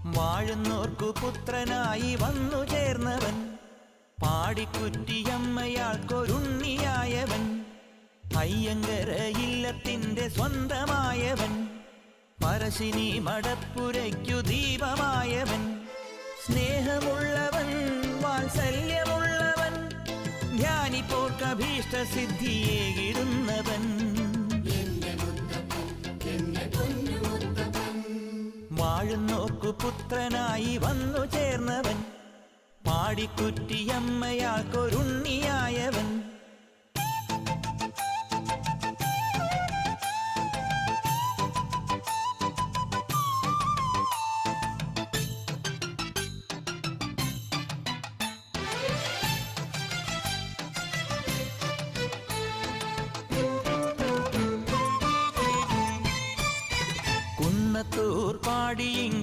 വാഴുന്നോർക്കു പുത്രനായി വന്നു ചേർന്നവൻ, പാടിക്കുറ്റിയമ്മയാൾക്കൊരുണ്ണിയായവൻ, അയ്യങ്കര ഇല്ലത്തിന്റെ സ്വന്തമായവൻ, പറശ്ശിനി മടപ്പുരയ്ക്കു ദീപമായവൻ, സ്നേഹമുള്ളവൻ വാത്സല്യമുള്ളവൻ, ധ്യാനിപ്പോർക്കഭീഷ്ട സിദ്ധിയേകിടുന്നവൻ, വാഴുന്നോർക്കു പുത്രനായി വന്നു ചേർന്നവൻ, പാടിക്കുറ്റിയമ്മയാൾക്കൊരുണ്ണിയായവൻ. കുന്നത്തൂർ പാടിയിങ്